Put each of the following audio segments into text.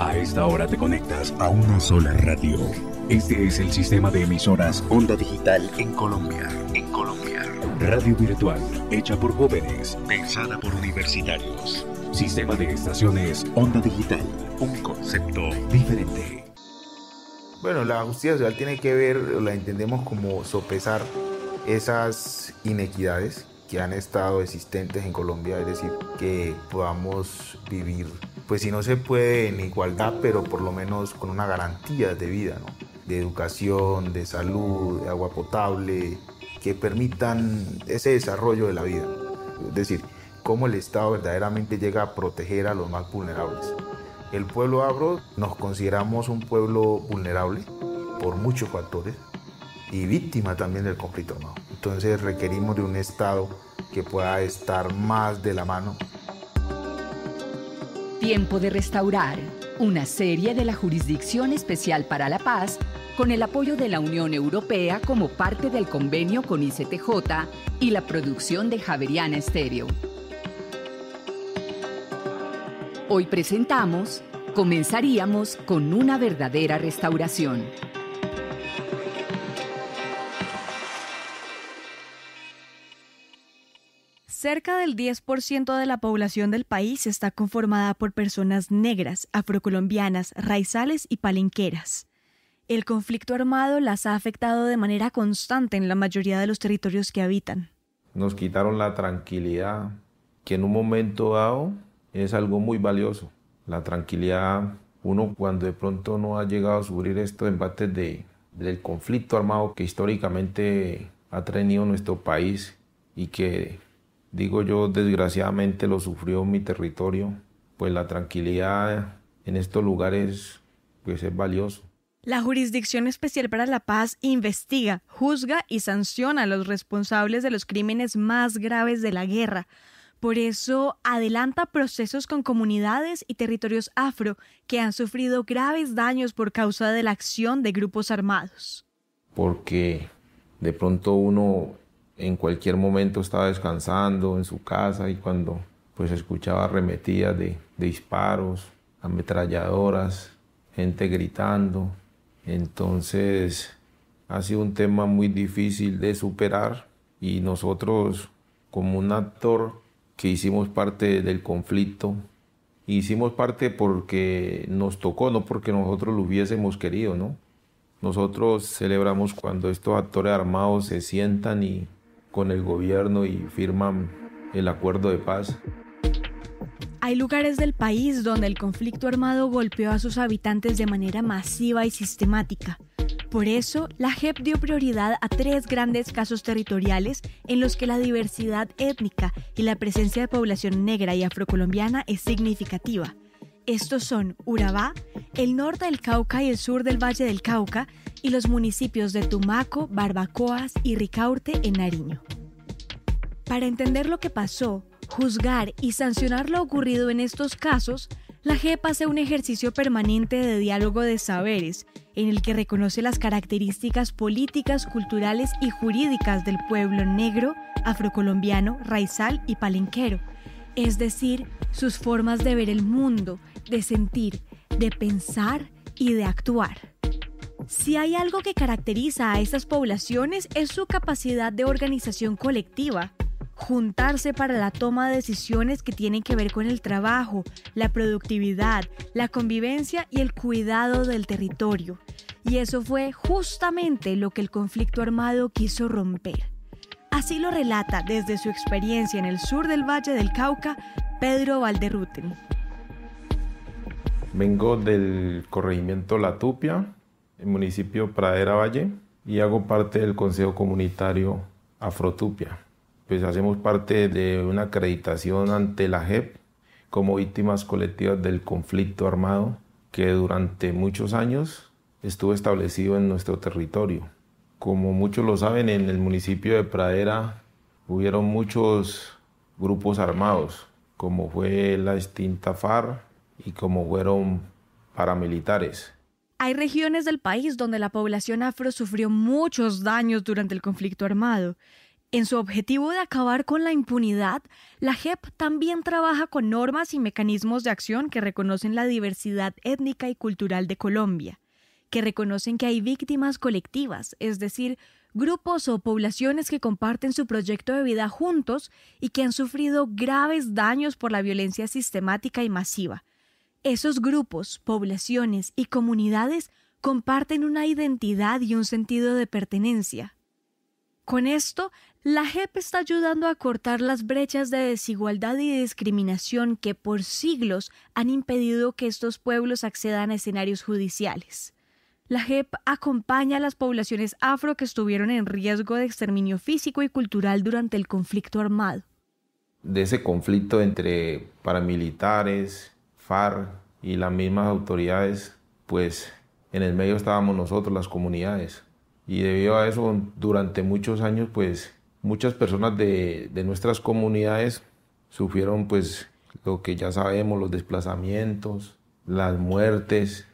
A esta hora te conectas a una sola radio. Este es el sistema de emisoras Onda Digital en Colombia. Radio virtual, hecha por jóvenes, pensada por universitarios. Sistema de estaciones Onda Digital. Un concepto diferente. Bueno, la justicia social tiene que ver, la entendemos como sopesar esas inequidades que han estado existentes en Colombia, es decir, que podamos vivir, pues si no se puede en igualdad, pero por lo menos con una garantía de vida, ¿no? De educación, de salud, de agua potable, que permitan ese desarrollo de la vida. Es decir, cómo el Estado verdaderamente llega a proteger a los más vulnerables. El pueblo afro nos consideramos un pueblo vulnerable por muchos factores y víctima también del conflicto armado. Entonces requerimos de un Estado que pueda estar más de la mano. Tiempo de restaurar, una serie de la Jurisdicción Especial para la Paz con el apoyo de la Unión Europea como parte del convenio con ICTJ y la producción de Javeriana Estéreo. Hoy presentamos Comenzaríamos con una verdadera restauración. Cerca del 10% de la población del país está conformada por personas negras, afrocolombianas, raizales y palenqueras. El conflicto armado las ha afectado de manera constante en la mayoría de los territorios que habitan. Nos quitaron la tranquilidad, que en un momento dado es algo muy valioso. La tranquilidad, uno cuando de pronto no ha llegado a sufrir estos embates del conflicto armado que históricamente ha tenido nuestro país y que, digo yo, desgraciadamente lo sufrió en mi territorio, pues la tranquilidad en estos lugares pues es valioso. La Jurisdicción Especial para la Paz investiga, juzga y sanciona a los responsables de los crímenes más graves de la guerra. Por eso adelanta procesos con comunidades y territorios afro que han sufrido graves daños por causa de la acción de grupos armados. Porque de pronto uno en cualquier momento estaba descansando en su casa y cuando pues escuchaba arremetidas de disparos, ametralladoras, gente gritando. Entonces ha sido un tema muy difícil de superar y nosotros como un actor que hicimos parte del conflicto, hicimos parte porque nos tocó, no porque nosotros lo hubiésemos querido, ¿no? Nosotros celebramos cuando estos actores armados se sientan y con el gobierno y firman el acuerdo de paz. Hay lugares del país donde el conflicto armado golpeó a sus habitantes de manera masiva y sistemática. Por eso, la JEP dio prioridad a 3 grandes casos territoriales en los que la diversidad étnica y la presencia de población negra y afrocolombiana es significativa. Estos son Urabá, el norte del Cauca y el sur del Valle del Cauca, y los municipios de Tumaco, Barbacoas y Ricaurte en Nariño. Para entender lo que pasó, juzgar y sancionar lo ocurrido en estos casos, la JEP hace un ejercicio permanente de diálogo de saberes, en el que reconoce las características políticas, culturales y jurídicas del pueblo negro, afrocolombiano, raizal y palenquero, es decir, sus formas de ver el mundo, de sentir, de pensar y de actuar. Si hay algo que caracteriza a estas poblaciones es su capacidad de organización colectiva, juntarse para la toma de decisiones que tienen que ver con el trabajo, la productividad, la convivencia y el cuidado del territorio. Y eso fue justamente lo que el conflicto armado quiso romper. Así lo relata desde su experiencia en el sur del Valle del Cauca, Pedro Valderruten. Vengo del corregimiento La Tupia, el municipio Pradera Valle, y hago parte del Consejo Comunitario Afrotupia. Pues hacemos parte de una acreditación ante la JEP como víctimas colectivas del conflicto armado que durante muchos años estuvo establecido en nuestro territorio. Como muchos lo saben, en el municipio de Pradera hubieron muchos grupos armados, como fue la extinta FARC y como fueron paramilitares. Hay regiones del país donde la población afro sufrió muchos daños durante el conflicto armado. En su objetivo de acabar con la impunidad, la JEP también trabaja con normas y mecanismos de acción que reconocen la diversidad étnica y cultural de Colombia, que reconocen que hay víctimas colectivas, es decir, grupos o poblaciones que comparten su proyecto de vida juntos y que han sufrido graves daños por la violencia sistemática y masiva. Esos grupos, poblaciones y comunidades comparten una identidad y un sentido de pertenencia. Con esto, la JEP está ayudando a cortar las brechas de desigualdad y discriminación que por siglos han impedido que estos pueblos accedan a escenarios judiciales. La JEP acompaña a las poblaciones afro que estuvieron en riesgo de exterminio físico y cultural durante el conflicto armado. De ese conflicto entre paramilitares, FARC y las mismas autoridades, pues en el medio estábamos nosotros, las comunidades. Y debido a eso, durante muchos años, pues muchas personas de nuestras comunidades sufrieron pues lo que ya sabemos, los desplazamientos, las muertes.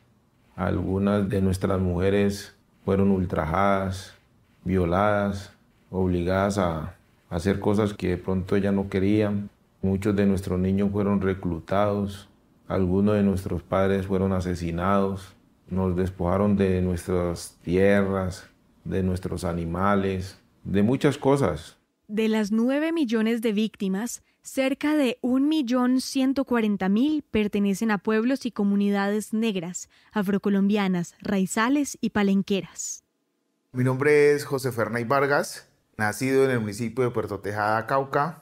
Algunas de nuestras mujeres fueron ultrajadas, violadas, obligadas a hacer cosas que de pronto ellas no querían. Muchos de nuestros niños fueron reclutados, algunos de nuestros padres fueron asesinados, nos despojaron de nuestras tierras, de nuestros animales, de muchas cosas. De las 9 millones de víctimas, cerca de 1.140.000 pertenecen a pueblos y comunidades negras, afrocolombianas, raizales y palenqueras. Mi nombre es José Ferney Vargas, nacido en el municipio de Puerto Tejada, Cauca,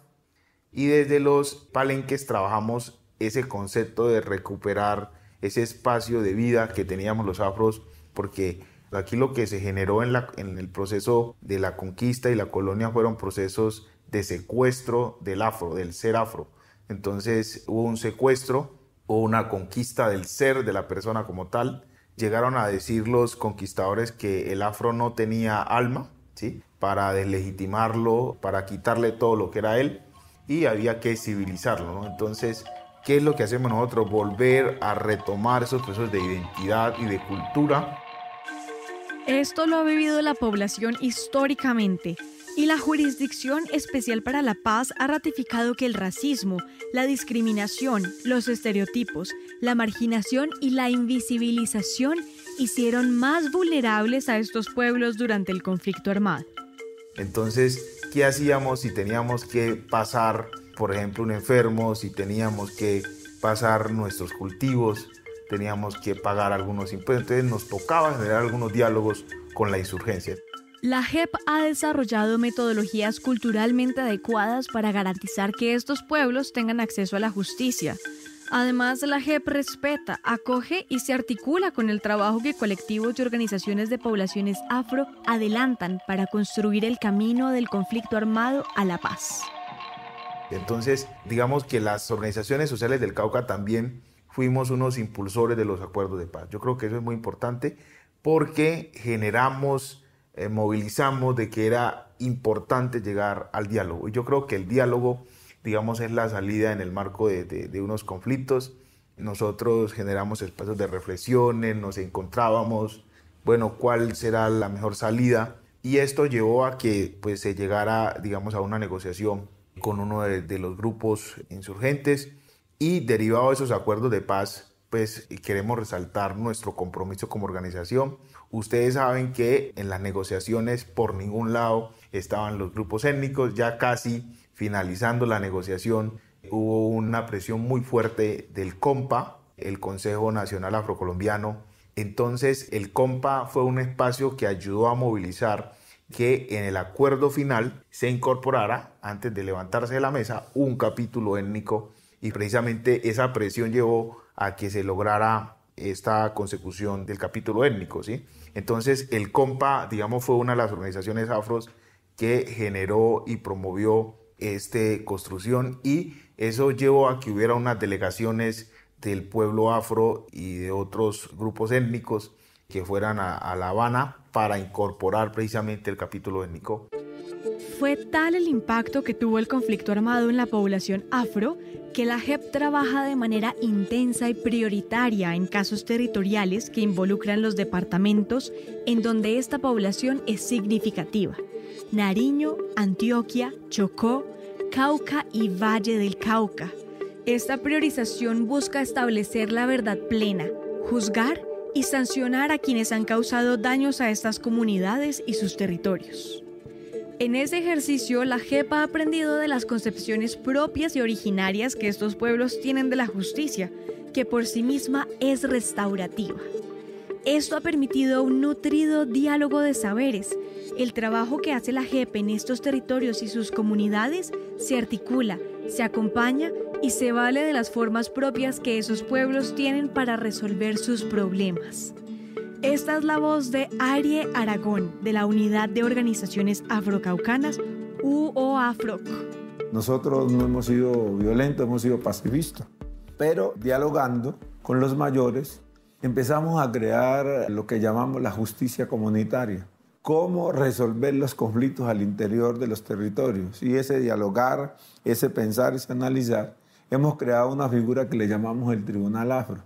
y desde los palenques trabajamos ese concepto de recuperar ese espacio de vida que teníamos los afros, porque aquí lo que se generó en el proceso de la conquista y la colonia fueron procesos de secuestro del afro, del ser afro. Entonces hubo un secuestro, hubo una conquista del ser, de la persona como tal. Llegaron a decir los conquistadores que el afro no tenía alma, ¿sí? Para deslegitimarlo, para quitarle todo lo que era él, y había que civilizarlo, ¿no? Entonces, ¿qué es lo que hacemos nosotros? Volver a retomar esos procesos de identidad y de cultura. Esto lo ha vivido la población históricamente, y la Jurisdicción Especial para la Paz ha ratificado que el racismo, la discriminación, los estereotipos, la marginación y la invisibilización hicieron más vulnerables a estos pueblos durante el conflicto armado. Entonces, ¿qué hacíamos si teníamos que pasar, por ejemplo, un enfermo, si teníamos que pasar nuestros cultivos, teníamos que pagar algunos impuestos? Entonces nos tocaba generar algunos diálogos con la insurgencia. La JEP ha desarrollado metodologías culturalmente adecuadas para garantizar que estos pueblos tengan acceso a la justicia. Además, la JEP respeta, acoge y se articula con el trabajo que colectivos y organizaciones de poblaciones afro adelantan para construir el camino del conflicto armado a la paz. Entonces, digamos que las organizaciones sociales del Cauca también fuimos unos impulsores de los acuerdos de paz. Yo creo que eso es muy importante porque movilizamos de que era importante llegar al diálogo. Y yo creo que el diálogo, digamos, es la salida en el marco de unos conflictos. Nosotros generamos espacios de reflexiones, nos encontrábamos, bueno, cuál será la mejor salida. Y esto llevó a que pues, se llegara, digamos, a una negociación con uno de los grupos insurgentes. Y derivado de esos acuerdos de paz, pues queremos resaltar nuestro compromiso como organización. Ustedes saben que en las negociaciones por ningún lado estaban los grupos étnicos. Ya casi finalizando la negociación hubo una presión muy fuerte del COMPA, el Consejo Nacional Afrocolombiano. Entonces el COMPA fue un espacio que ayudó a movilizar que en el acuerdo final se incorporara, antes de levantarse de la mesa, un capítulo étnico, y precisamente esa presión llevó a que se lograra esta consecución del capítulo étnico, ¿sí? Entonces el COMPA, digamos, fue una de las organizaciones afros que generó y promovió esta construcción, y eso llevó a que hubiera unas delegaciones del pueblo afro y de otros grupos étnicos que fueran a La Habana para incorporar precisamente el capítulo étnico. Fue tal el impacto que tuvo el conflicto armado en la población afro que la JEP trabaja de manera intensa y prioritaria en casos territoriales que involucran los departamentos en donde esta población es significativa. Nariño, Antioquia, Chocó, Cauca y Valle del Cauca. Esta priorización busca establecer la verdad plena, juzgar y sancionar a quienes han causado daños a estas comunidades y sus territorios. En ese ejercicio, la JEP ha aprendido de las concepciones propias y originarias que estos pueblos tienen de la justicia, que por sí misma es restaurativa. Esto ha permitido un nutrido diálogo de saberes. El trabajo que hace la JEP en estos territorios y sus comunidades se articula, se acompaña y se vale de las formas propias que esos pueblos tienen para resolver sus problemas. Esta es la voz de Arie Aragón, de la Unidad de Organizaciones Afrocaucanas, UOAFROC. Nosotros no hemos sido violentos, hemos sido pacifistas, pero dialogando con los mayores empezamos a crear lo que llamamos la justicia comunitaria. Cómo resolver los conflictos al interior de los territorios. Y ese dialogar, ese pensar, ese analizar, hemos creado una figura que le llamamos el Tribunal Afro.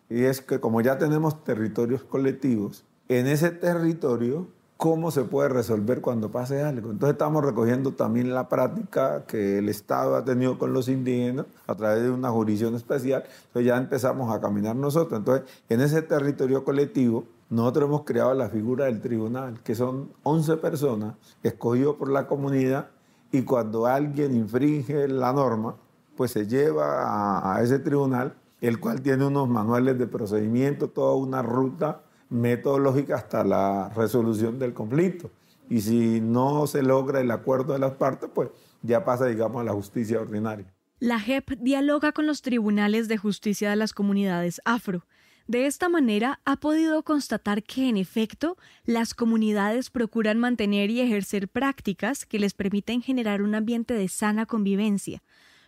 Y es que como ya tenemos territorios colectivos, en ese territorio, ¿cómo se puede resolver cuando pase algo? Entonces estamos recogiendo también la práctica que el Estado ha tenido con los indígenas a través de una jurisdicción especial. Entonces ya empezamos a caminar nosotros. Entonces, en ese territorio colectivo, nosotros hemos creado la figura del tribunal, que son 11 personas escogidas por la comunidad, y cuando alguien infringe la norma, pues se lleva a ese tribunal, el cual tiene unos manuales de procedimiento, toda una ruta metodológica hasta la resolución del conflicto. Y si no se logra el acuerdo de las partes, pues ya pasa, digamos, a la justicia ordinaria. La JEP dialoga con los tribunales de justicia de las comunidades afro. De esta manera, ha podido constatar que, en efecto, las comunidades procuran mantener y ejercer prácticas que les permiten generar un ambiente de sana convivencia.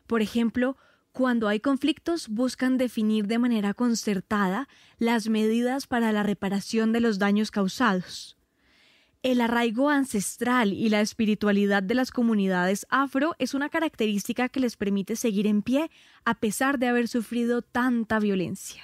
Por ejemplo, cuando hay conflictos, buscan definir de manera concertada las medidas para la reparación de los daños causados. El arraigo ancestral y la espiritualidad de las comunidades afro es una característica que les permite seguir en pie a pesar de haber sufrido tanta violencia.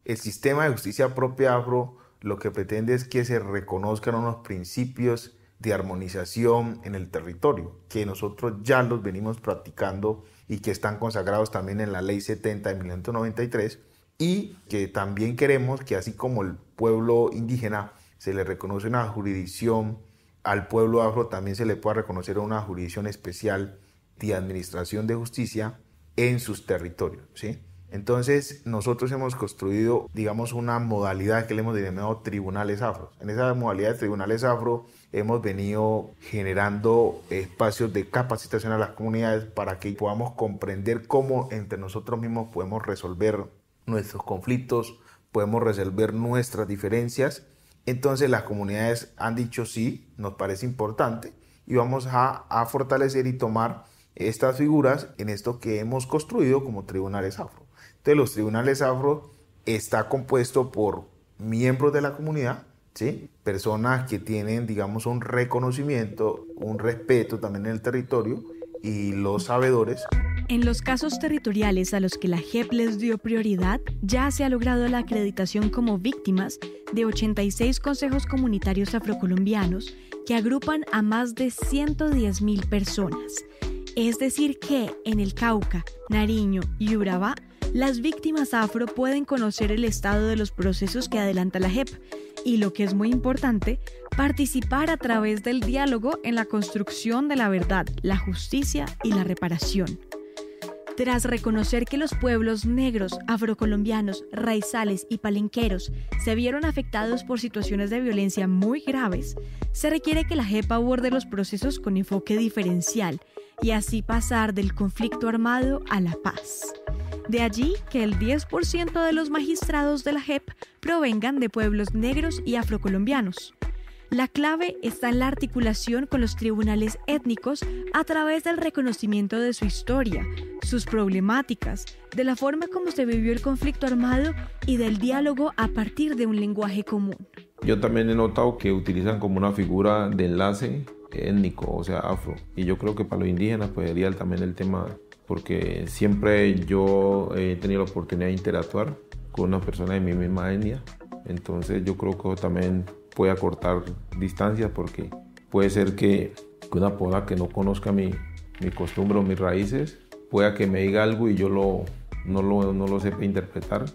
El sistema de justicia propia afro lo que pretende es que se reconozcan unos principios de armonización en el territorio, que nosotros ya los venimos practicando y que están consagrados también en la Ley 70 de 1993, y que también queremos que, así como el pueblo indígena se le reconoce una jurisdicción, al pueblo afro también se le pueda reconocer una jurisdicción especial de administración de justicia en sus territorios, ¿sí? Entonces, nosotros hemos construido, digamos, una modalidad que le hemos denominado tribunales afro. En esa modalidad de tribunales afro hemos venido generando espacios de capacitación a las comunidades para que podamos comprender cómo entre nosotros mismos podemos resolver nuestros conflictos, podemos resolver nuestras diferencias. Entonces, las comunidades han dicho sí, nos parece importante, y vamos a fortalecer y tomar estas figuras en esto que hemos construido como tribunales afro. Entonces, los tribunales afro está compuesto por miembros de la comunidad, ¿sí? Personas que tienen, digamos, un reconocimiento, un respeto también en el territorio, y los sabedores. En los casos territoriales a los que la JEP les dio prioridad, ya se ha logrado la acreditación como víctimas de 86 consejos comunitarios afrocolombianos que agrupan a más de 110.000 personas. Es decir que en el Cauca, Nariño y Urabá, las víctimas afro pueden conocer el estado de los procesos que adelanta la JEP y, lo que es muy importante, participar a través del diálogo en la construcción de la verdad, la justicia y la reparación. Tras reconocer que los pueblos negros, afrocolombianos, raizales y palenqueros se vieron afectados por situaciones de violencia muy graves, se requiere que la JEP aborde los procesos con enfoque diferencial y así pasar del conflicto armado a la paz. De allí que el 10% de los magistrados de la JEP provengan de pueblos negros y afrocolombianos. La clave está en la articulación con los tribunales étnicos a través del reconocimiento de su historia, sus problemáticas, de la forma como se vivió el conflicto armado y del diálogo a partir de un lenguaje común. Yo también he notado que utilizan como una figura de enlace étnico, o sea, afro. Y yo creo que para los indígenas pues sería también el tema, porque siempre yo he tenido la oportunidad de interactuar con una persona de mi misma etnia. Entonces yo creo que también puede acortar distancias, porque puede ser que que una persona que no conozca mi costumbre o mis raíces pueda que me diga algo y yo no lo sepa interpretar,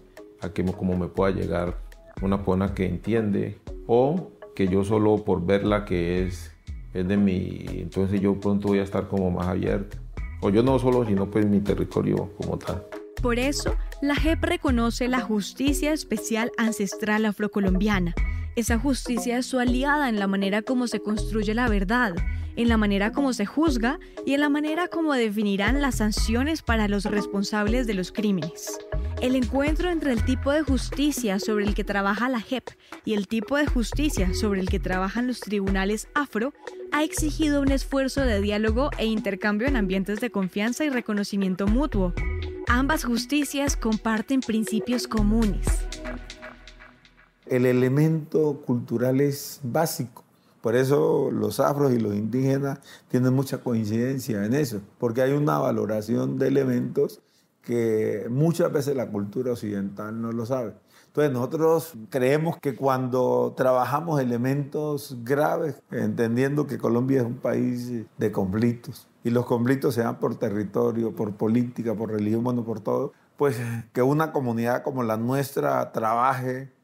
a que como me pueda llegar una persona que entiende, o que yo solo por verla que es de mí, entonces yo pronto voy a estar como más abierto, o yo no solo, sino pues mi territorio como tal. Por eso, la JEP reconoce la justicia especial ancestral afrocolombiana. Esa justicia es su aliada en la manera como se construye la verdad, en la manera como se juzga y en la manera como definirán las sanciones para los responsables de los crímenes. El encuentro entre el tipo de justicia sobre el que trabaja la JEP y el tipo de justicia sobre el que trabajan los tribunales afro ha exigido un esfuerzo de diálogo e intercambio en ambientes de confianza y reconocimiento mutuo. Ambas justicias comparten principios comunes. El elemento cultural es básico. Por eso los afros y los indígenas tienen mucha coincidencia en eso, porque hay una valoración de elementos que muchas veces la cultura occidental no lo sabe. Entonces nosotros creemos que cuando trabajamos elementos graves, entendiendo que Colombia es un país de conflictos, y los conflictos se dan por territorio, por política, por religión, bueno, por todo, pues que una comunidad como la nuestra trabaje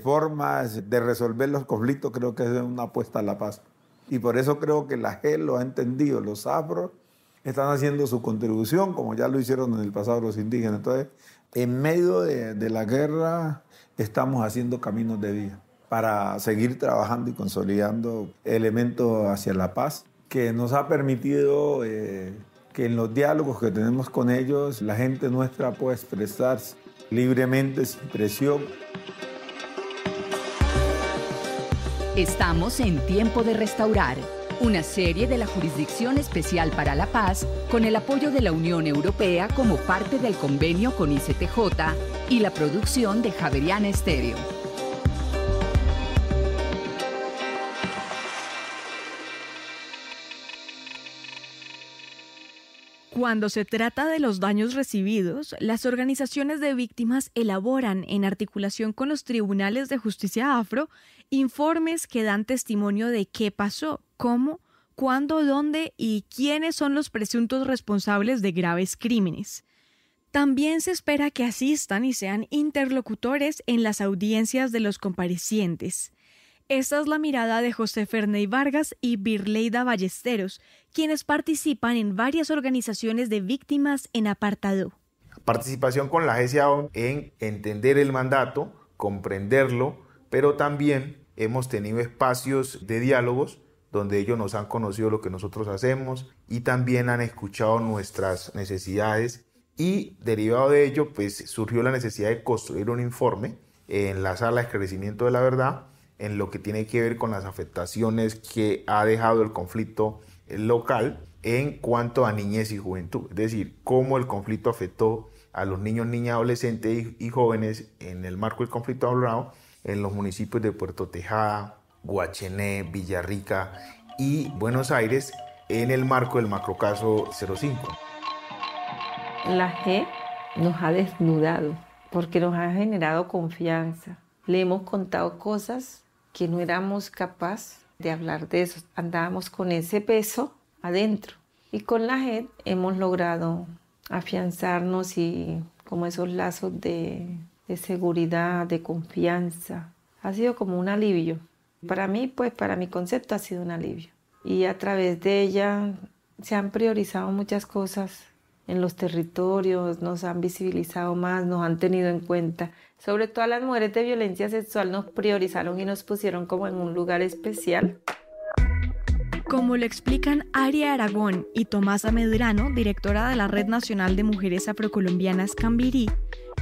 formas de resolver los conflictos, creo que es una apuesta a la paz. Y por eso creo que la JEP lo ha entendido. Los afros están haciendo su contribución, como ya lo hicieron en el pasado los indígenas. Entonces, en medio de la guerra, estamos haciendo caminos de vida para seguir trabajando y consolidando elementos hacia la paz, que nos ha permitido que en los diálogos que tenemos con ellos, la gente nuestra pueda expresarse libremente, sin presión. Estamos en Tiempo de Restaurar, una serie de la Jurisdicción Especial para la Paz con el apoyo de la Unión Europea como parte del convenio con ICTJ y la producción de Javeriana Estéreo. Cuando se trata de los daños recibidos, las organizaciones de víctimas elaboran, en articulación con los tribunales de justicia afro, informes que dan testimonio de qué pasó, cómo, cuándo, dónde y quiénes son los presuntos responsables de graves crímenes. También se espera que asistan y sean interlocutores en las audiencias de los comparecientes. Esta es la mirada de José Ferney Vargas y Birleida Ballesteros, quienes participan en varias organizaciones de víctimas en apartado. Participación con la GCAO en entender el mandato, comprenderlo, pero también hemos tenido espacios de diálogos donde ellos nos han conocido lo que nosotros hacemos y también han escuchado nuestras necesidades, y derivado de ello pues surgió la necesidad de construir un informe en la Sala de Esclarecimiento de la Verdad en lo que tiene que ver con las afectaciones que ha dejado el conflicto local en cuanto a niñez y juventud, es decir, cómo el conflicto afectó a los niños, niñas, adolescentes y jóvenes en el marco del conflicto hablado en los municipios de Puerto Tejada, Guachené, Villarrica y Buenos Aires en el marco del macrocaso 05. La JEP nos ha desnudado porque nos ha generado confianza. Le hemos contado cosas que no éramos capaces de hablar de eso. Andábamos con ese peso adentro. Y con la JEP hemos logrado afianzarnos y como esos lazos de seguridad, de confianza. Ha sido como un alivio. Para mí, pues para mi concepto ha sido un alivio. Y a través de ella se han priorizado muchas cosas en los territorios, nos han visibilizado más, nos han tenido en cuenta. Sobre todo a las mujeres de violencia sexual nos priorizaron y nos pusieron como en un lugar especial. Como lo explican Aria Aragón y Tomasa Medrano, directora de la Red Nacional de Mujeres Afrocolombianas Cambirí,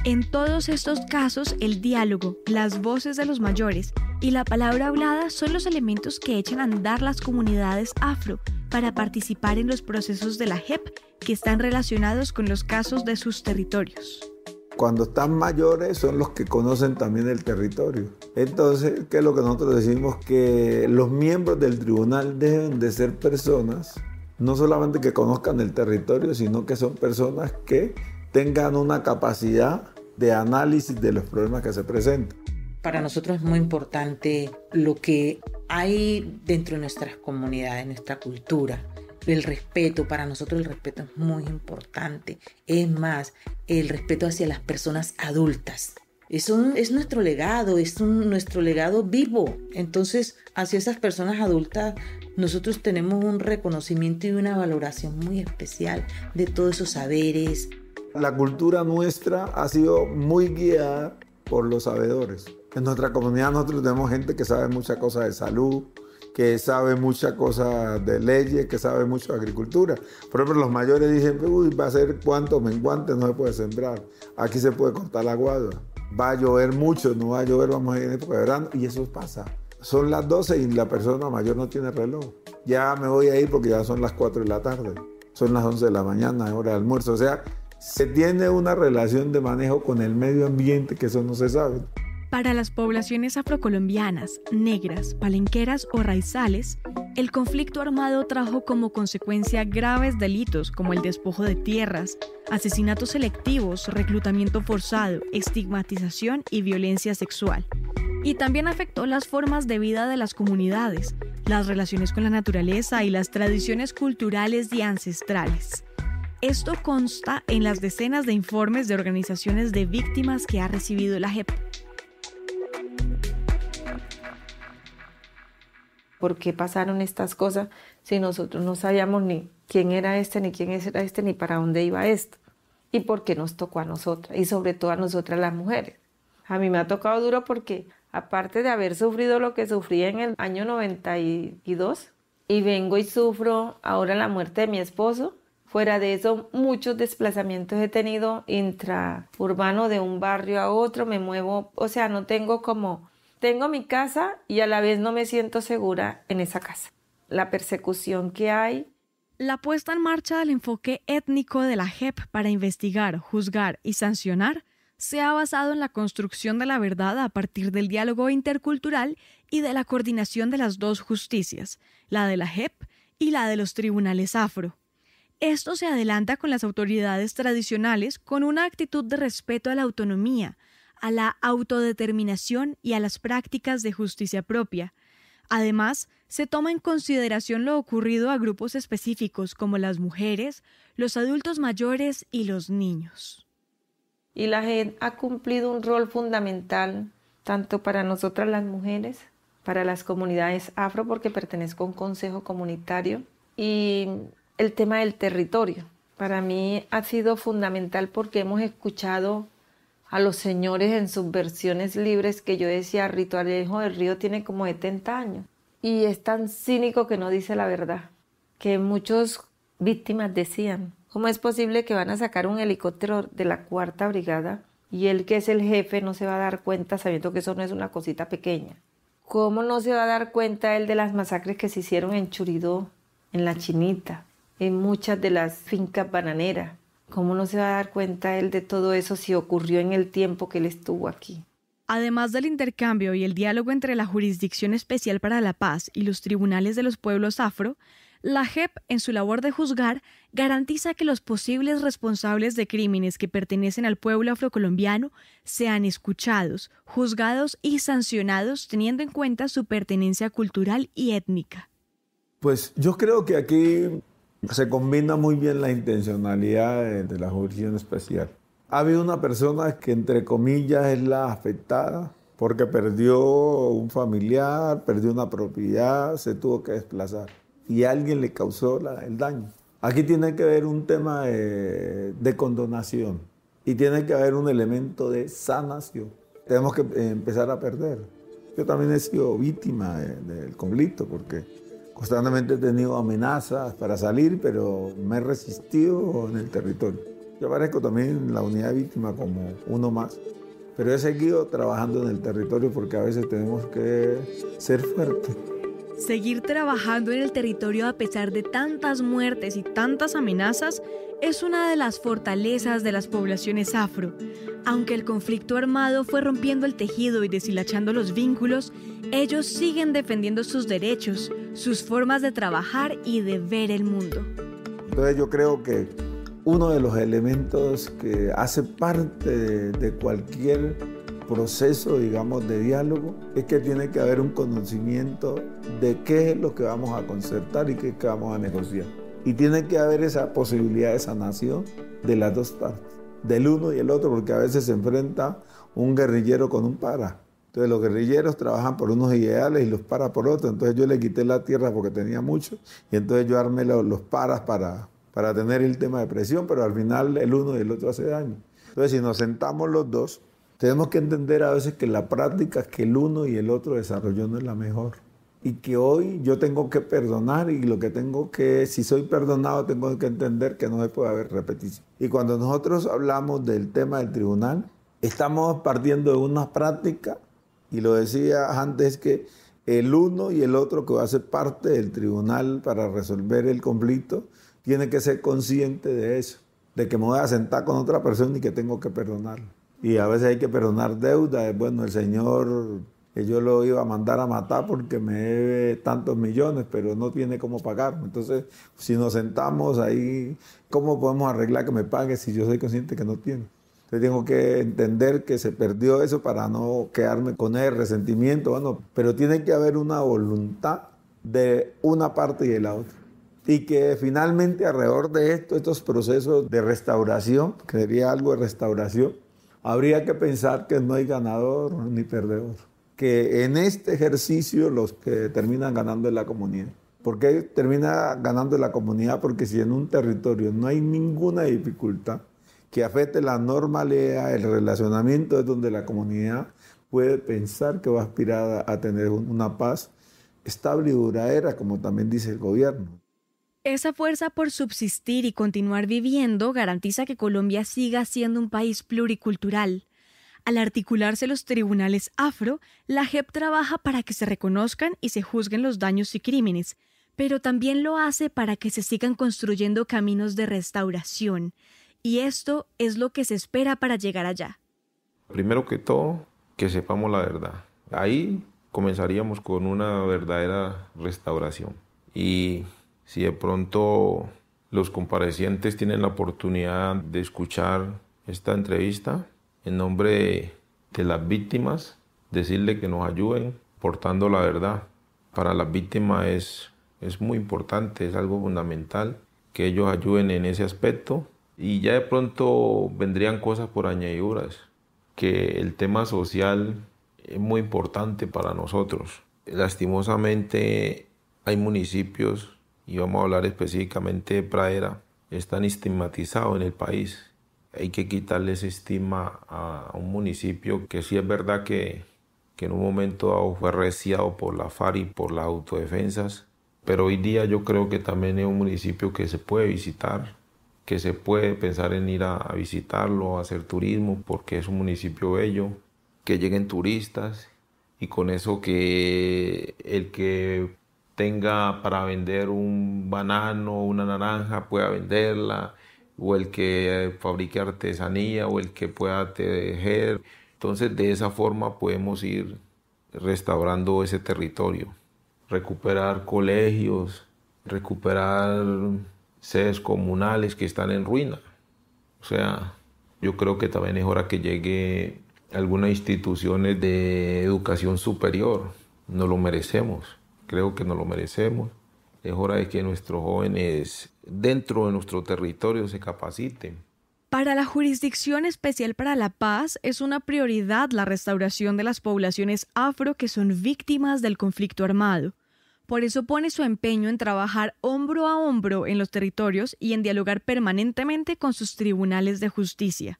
en todos estos casos el diálogo, las voces de los mayores y la palabra hablada son los elementos que echan a andar las comunidades afro para participar en los procesos de la JEP que están relacionados con los casos de sus territorios. Cuando están mayores son los que conocen también el territorio. Entonces, ¿qué es lo que nosotros decimos? Que los miembros del tribunal deben de ser personas, no solamente que conozcan el territorio, sino que son personas que tengan una capacidad de análisis de los problemas que se presentan. Para nosotros es muy importante lo que Hay dentro de nuestras comunidades, nuestra cultura, el respeto. Para nosotros el respeto es muy importante. Es más, el respeto hacia las personas adultas. Es nuestro legado, nuestro legado vivo. Entonces, hacia esas personas adultas, nosotros tenemos un reconocimiento y una valoración muy especial de todos esos saberes. La cultura nuestra ha sido muy guiada por los sabedores. En nuestra comunidad nosotros tenemos gente que sabe muchas cosas de salud, que sabe muchas cosas de leyes, que sabe mucho de agricultura. Por ejemplo, los mayores dicen, uy, va a ser cuánto menguante, no se puede sembrar. Aquí se puede cortar la guadua. Va a llover mucho, no va a llover, vamos a ir en época de verano. Y eso pasa. Son las 12 y la persona mayor no tiene reloj. Ya me voy a ir porque ya son las 4 de la tarde. Son las 11 de la mañana, hora de almuerzo. O sea, se tiene una relación de manejo con el medio ambiente que eso no se sabe. Para las poblaciones afrocolombianas, negras, palenqueras o raizales, el conflicto armado trajo como consecuencia graves delitos como el despojo de tierras, asesinatos selectivos, reclutamiento forzado, estigmatización y violencia sexual. Y también afectó las formas de vida de las comunidades, las relaciones con la naturaleza y las tradiciones culturales y ancestrales. Esto consta en las decenas de informes de organizaciones de víctimas que ha recibido la JEP. ¿Por qué pasaron estas cosas si nosotros no sabíamos ni quién era este, ni quién era este, ni para dónde iba esto? ¿Y por qué nos tocó a nosotras? Y sobre todo a nosotras las mujeres. A mí me ha tocado duro porque, aparte de haber sufrido lo que sufrí en el año 92, y vengo y sufro ahora la muerte de mi esposo, fuera de eso, muchos desplazamientos he tenido intraurbano de un barrio a otro, me muevo, o sea, no tengo como... Tengo mi casa y a la vez no me siento segura en esa casa. La persecución que hay. La puesta en marcha del enfoque étnico de la JEP para investigar, juzgar y sancionar se ha basado en la construcción de la verdad a partir del diálogo intercultural y de la coordinación de las dos justicias, la de la JEP y la de los tribunales afro. Esto se adelanta con las autoridades tradicionales con una actitud de respeto a la autonomía, a la autodeterminación y a las prácticas de justicia propia. Además, se toma en consideración lo ocurrido a grupos específicos como las mujeres, los adultos mayores y los niños. Y la JEP ha cumplido un rol fundamental tanto para nosotras las mujeres, para las comunidades afro, porque pertenezco a un consejo comunitario, y el tema del territorio. Para mí ha sido fundamental porque hemos escuchado a los señores en sus versiones libres que yo decía, Rito Alejo del Río tiene como 70 años y es tan cínico que no dice la verdad, que muchas víctimas decían, ¿cómo es posible que van a sacar un helicóptero de la 4ª Brigada y él, que es el jefe, no se va a dar cuenta sabiendo que eso no es una cosita pequeña? ¿Cómo no se va a dar cuenta él de las masacres que se hicieron en Churidó, en La Chinita, en muchas de las fincas bananeras? ¿Cómo no se va a dar cuenta él de todo eso si ocurrió en el tiempo que él estuvo aquí? Además del intercambio y el diálogo entre la Jurisdicción Especial para la Paz y los tribunales de los pueblos afro, la JEP, en su labor de juzgar, garantiza que los posibles responsables de crímenes que pertenecen al pueblo afrocolombiano sean escuchados, juzgados y sancionados teniendo en cuenta su pertenencia cultural y étnica. Pues yo creo que aquí se combina muy bien la intencionalidad de la jurisdicción especial. Ha habido una persona que, entre comillas, es la afectada porque perdió un familiar, perdió una propiedad, se tuvo que desplazar y alguien le causó el daño. Aquí tiene que haber un tema de condonación y tiene que haber un elemento de sanación. Tenemos que empezar a perder. Yo también he sido víctima del conflicto porque constantemente he tenido amenazas para salir, pero me he resistido en el territorio. Yo aparezco también en la unidad de víctima como uno más, pero he seguido trabajando en el territorio porque a veces tenemos que ser fuertes. Seguir trabajando en el territorio a pesar de tantas muertes y tantas amenazas es una de las fortalezas de las poblaciones afro. Aunque el conflicto armado fue rompiendo el tejido y deshilachando los vínculos, ellos siguen defendiendo sus derechos, sus formas de trabajar y de ver el mundo. Entonces yo creo que uno de los elementos que hace parte de cualquier proceso, digamos, de diálogo, es que tiene que haber un conocimiento de qué es lo que vamos a concertar y qué es que vamos a negociar. Y tiene que haber esa posibilidad de sanación de las dos partes, del uno y el otro, porque a veces se enfrenta un guerrillero con un para. Entonces los guerrilleros trabajan por unos ideales y los paras por otros. Entonces yo le quité la tierra porque tenía mucho y entonces yo armé los paras para tener el tema de presión, pero al final el uno y el otro hace daño. Entonces si nos sentamos los dos, tenemos que entender a veces que la práctica que el uno y el otro desarrolló no es la mejor. Y que hoy yo tengo que perdonar y lo que tengo que, si soy perdonado, tengo que entender que no se puede haber repetición. Y cuando nosotros hablamos del tema del tribunal, estamos partiendo de una práctica, y lo decía antes, que el uno y el otro que va a ser parte del tribunal para resolver el conflicto, tiene que ser consciente de eso, de que me voy a sentar con otra persona y que tengo que perdonarlo. Y a veces hay que perdonar deuda. Bueno, el Señor, que yo lo iba a mandar a matar porque me debe tantos millones, pero no tiene cómo pagarme. Entonces, si nos sentamos ahí, ¿cómo podemos arreglar que me pague si yo soy consciente que no tiene? Entonces tengo que entender que se perdió eso para no quedarme con el resentimiento. Bueno, pero tiene que haber una voluntad de una parte y de la otra. Y que finalmente alrededor de estos procesos de restauración, que sería algo de restauración, habría que pensar que no hay ganador ni perdedor. Que en este ejercicio los que terminan ganando es la comunidad. ¿Por qué termina ganando la comunidad? Porque si en un territorio no hay ninguna dificultad que afecte la normalidad, el relacionamiento, es donde la comunidad puede pensar que va a aspirar a tener una paz estable y duradera, como también dice el gobierno. Esa fuerza por subsistir y continuar viviendo garantiza que Colombia siga siendo un país pluricultural. Al articularse los tribunales afro, la JEP trabaja para que se reconozcan y se juzguen los daños y crímenes, pero también lo hace para que se sigan construyendo caminos de restauración. Y esto es lo que se espera para llegar allá. Primero que todo, que sepamos la verdad. Ahí comenzaríamos con una verdadera restauración. Y si de pronto los comparecientes tienen la oportunidad de escuchar esta entrevista, en nombre de las víctimas, decirle que nos ayuden portando la verdad. Para las víctimas es muy importante, es algo fundamental que ellos ayuden en ese aspecto. Y ya de pronto vendrían cosas por añadiduras, que el tema social es muy importante para nosotros. Lastimosamente hay municipios, y vamos a hablar específicamente de Pradera, están estigmatizados en el país. Hay que quitarle ese estigma a un municipio que sí es verdad que en un momento dado fue arreciado por la FARC y por las autodefensas, pero hoy día yo creo que también es un municipio que se puede visitar, que se puede pensar en ir a visitarlo, a hacer turismo, porque es un municipio bello, que lleguen turistas y con eso que el que tenga para vender un banano, una naranja, pueda venderla, o el que fabrique artesanía, o el que pueda tejer. Entonces de esa forma podemos ir restaurando ese territorio, recuperar colegios, recuperar sedes comunales que están en ruina. O sea, yo creo que también es hora que llegue algunas instituciones de educación superior. Nos lo merecemos, creo que nos lo merecemos. Es hora de que nuestros jóvenes dentro de nuestro territorio se capaciten. Para la Jurisdicción Especial para la Paz es una prioridad la restauración de las poblaciones afro que son víctimas del conflicto armado. Por eso pone su empeño en trabajar hombro a hombro en los territorios y en dialogar permanentemente con sus tribunales de justicia.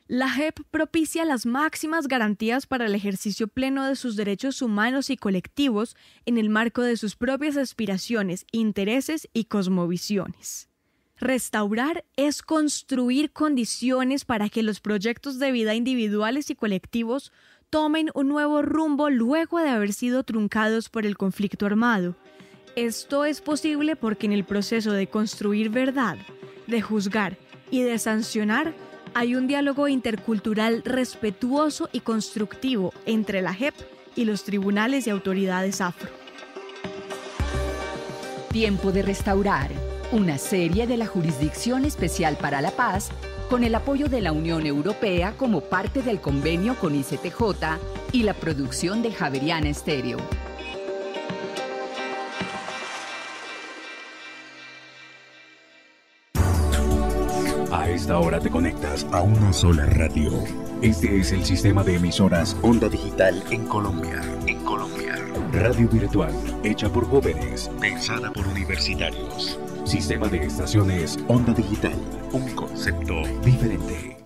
La JEP propicia las máximas garantías para el ejercicio pleno de sus derechos humanos y colectivos en el marco de sus propias aspiraciones, intereses y cosmovisiones. Restaurar es construir condiciones para que los proyectos de vida individuales y colectivos tomen un nuevo rumbo luego de haber sido truncados por el conflicto armado. Esto es posible porque en el proceso de construir verdad, de juzgar y de sancionar, hay un diálogo intercultural respetuoso y constructivo entre la JEP y los tribunales y autoridades afro. Tiempo de restaurar, una serie de la Jurisdicción Especial para la Paz con el apoyo de la Unión Europea como parte del convenio con ICTJ y la producción de Javeriana Estéreo. A esta hora te conectas a una sola radio. Este es el sistema de emisoras Onda Digital en Colombia. Radio virtual, hecha por jóvenes, pensada por universitarios. Sistema de estaciones Onda Digital, un concepto diferente.